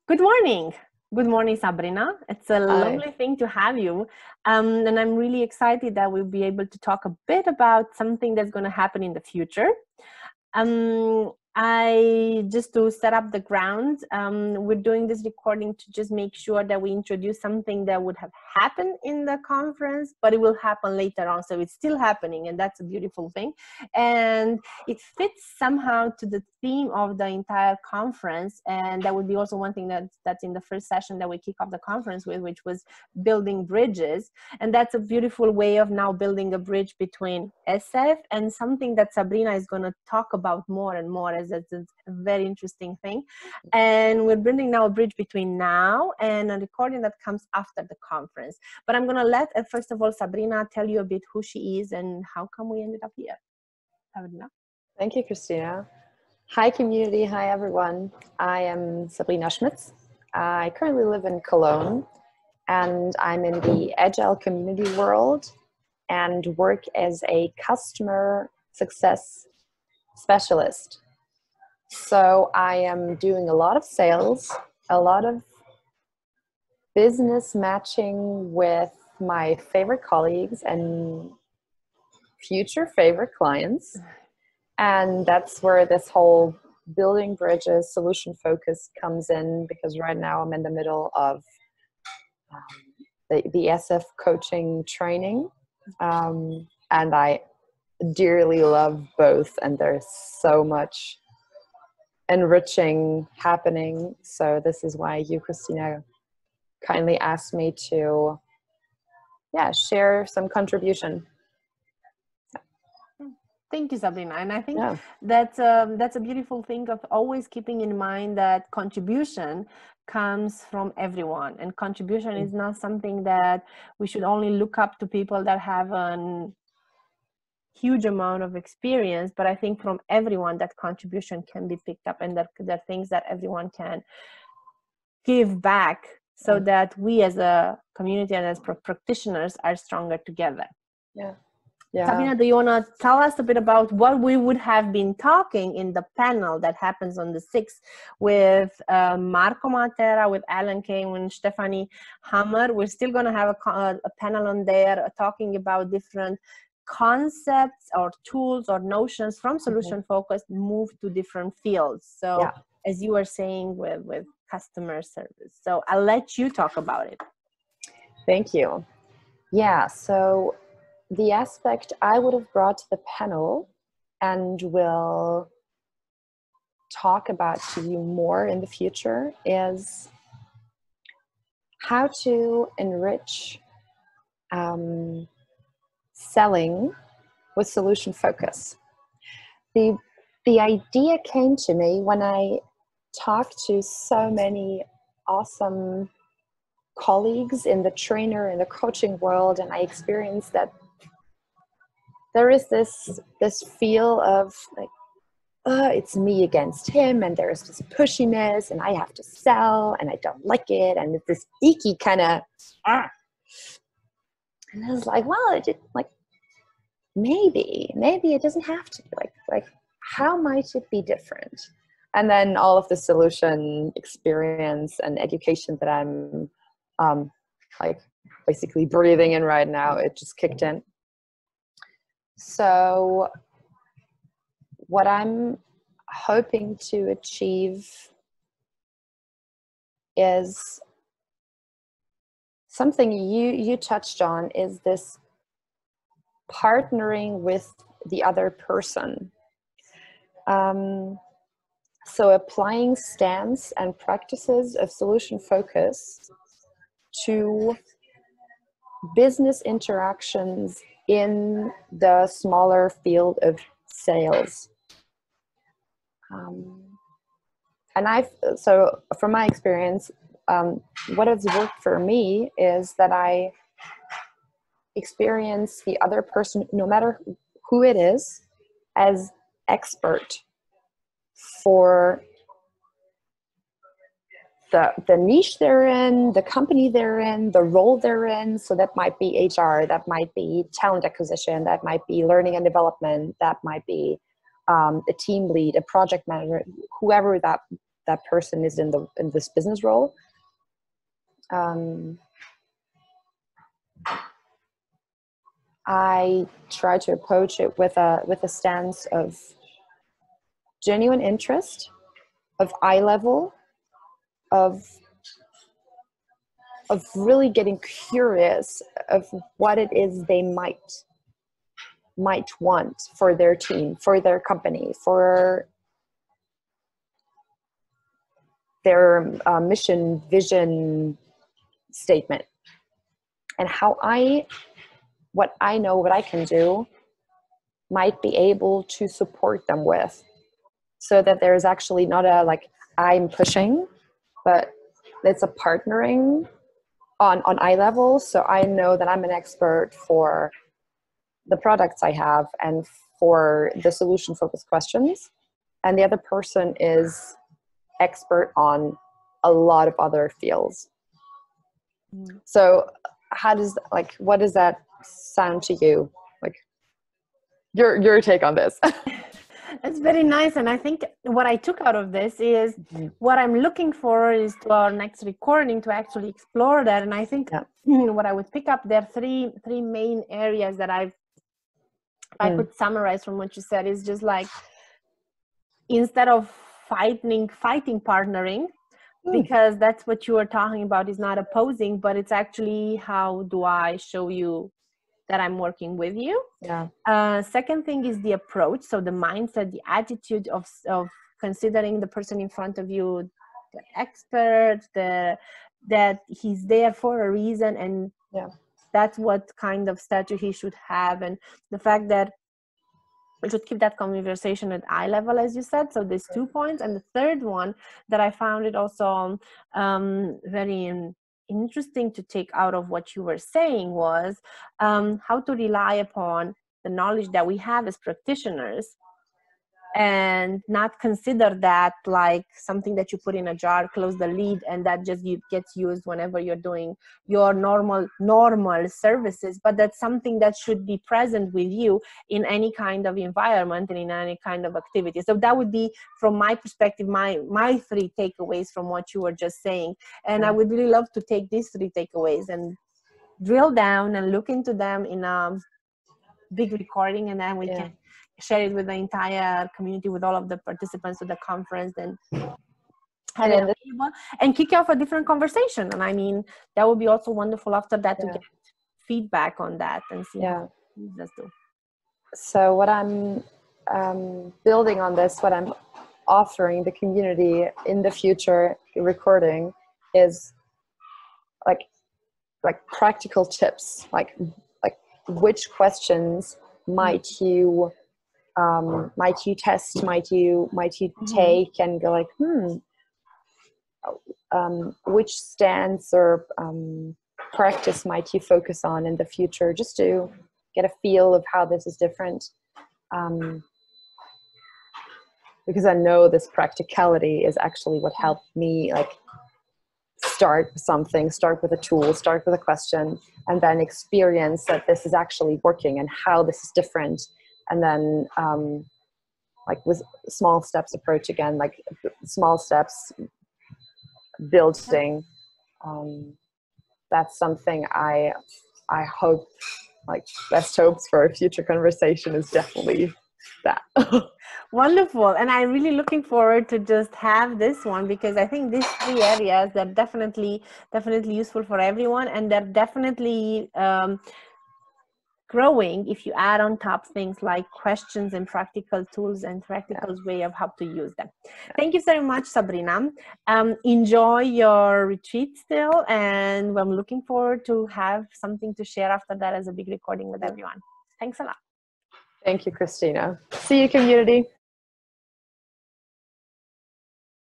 Good morning. Good morning, Sabrina. It's a Hi. lovely thing to have you. And I'm really excited that we'll be able to talk a bit about something that's going to happen in the future. I just to set up the ground, we're doing this recording to just make sure that we introduce something that would have happened in the conference, but it will happen later on. So it's still happening, and that's a beautiful thing. And it fits somehow to the theme of the entire conference. And that would be also one thing that's in the first session that we kick off the conference with, which was building bridges. And that's a beautiful way of now building a bridge between SF and something that Sabrina is going to talk about more and more, as it's a very interesting thing. And we're building now a bridge between now and a recording that comes after the conference. But I'm going to let, first of all, Sabrina tell you a bit who she is and how come we ended up here. Sabrina. Thank you, Christina. Hi, community. Hi, everyone. I am Sabrina Schmitz. I currently live in Cologne, and I'm in the Agile community world and work as a customer success specialist. So I am doing a lot of sales, a lot of business matching with my favorite colleagues and future favorite clients. And that's where this whole building bridges solution focus comes in, because right now I'm in the middle of the SF coaching training. And I dearly love both, and there's so much enriching happening. So this is why you, Christina, kindly asked me to share some contribution. Thank you, Sabrina. And I think that's a beautiful thing of always keeping in mind that contribution comes from everyone. And contribution is not something that we should only look up to people that have a huge amount of experience, but I think from everyone that contribution can be picked up, and that there are things that everyone can give back so that we as a community and as practitioners are stronger together. Yeah. Sabrina, do you want to tell us a bit about what we would have been talking in the panel that happens on the 6th with Marco Matera, with Alan Kane, and Stephanie Hammer? We're still going to have a panel on there talking about different concepts or tools or notions from solution focus move to different fields. So as you were saying with customer service. So I'll let you talk about it. Thank you. Yeah, so the aspect I would have brought to the panel and will talk about to you more in the future is how to enrich selling with solution focus. The idea came to me when I talked to so many awesome colleagues in the trainer and the coaching world, and I experienced that there is this feel of like, it's me against him, and there's this pushiness, and I have to sell, and I don't like it, and it's this icky kind of And I was like, well, it like maybe it doesn't have to be like how might it be different? And then all of the solution experience and education that I'm like basically breathing in right now, it just kicked in. So what I'm hoping to achieve is something you touched on, is this partnering with the other person. So applying stance and practices of solution focus to business interactions in the smaller field of sales. And so from my experience, what has worked for me is that I experience the other person, no matter who it is, as expert for the niche they're in, the company they're in, the role they're in. So that might be HR, that might be talent acquisition, that might be learning and development, that might be a team lead, a project manager, whoever that that person is in this business role. I try to approach it with a stance of genuine interest, of eye level, of really getting curious of what it is they might want for their team, for their company, for their mission, vision statement, and what I know, what I can do, might be able to support them with, so that there's actually not a like I'm pushing, but it's a partnering on eye level. So I know that I'm an expert for the products I have and for the solution focused questions, and the other person is expert on a lot of other fields. So what does that sound to you? Like your take on this? It's very nice. And I think what I took out of this is what I'm looking for is to our next recording to actually explore that. And I think what I would pick up there, three main areas that I could summarize from what you said is just like, instead of fighting partnering, because that's what you were talking about, is not opposing, but it's actually how do I show you that I'm working with you. Second thing is the approach. So the mindset, the attitude of considering the person in front of you, the expert, that he's there for a reason, and that's what kind of stature he should have. And the fact that we should keep that conversation at eye level, as you said. So there's 2 points. And the third one that I found it also very interesting to take out of what you were saying was how to rely upon the knowledge that we have as practitioners, and not consider that like something that you put in a jar, close the lid, and that just gets used whenever you're doing your normal services, but that's something that should be present with you in any kind of environment and in any kind of activity. So that would be, from my perspective, my 3 takeaways from what you were just saying. And I would really love to take these 3 takeaways and drill down and look into them in a big recording, and then we can share it with the entire community, with all of the participants of the conference, and have it available and kick off a different conversation. And I mean, that would be also wonderful after that to get feedback on that and see how let's do. So what I'm building on this, what I'm offering the community in the future recording is like practical tips, like which questions might you test, might you take and go like, which stance or practice might you focus on in the future, just to get a feel of how this is different. Because I know this practicality is actually what helped me like start something, start with a tool, start with a question, and then experience that this is actually working and how this is different. And then like with small steps approach again, like small steps building. That's something I hope, like best hopes for a future conversation is definitely that. Wonderful. And I'm really looking forward to just have this one, because I think these 3 areas, they're definitely useful for everyone, and they're definitely growing if you add on top things like questions and practical tools and practical way of how to use them. Thank you so much, Sabrina. Enjoy your retreat still, and I'm looking forward to have something to share after that as a big recording with everyone. Thanks a lot. Thank you, Christina. See you, community.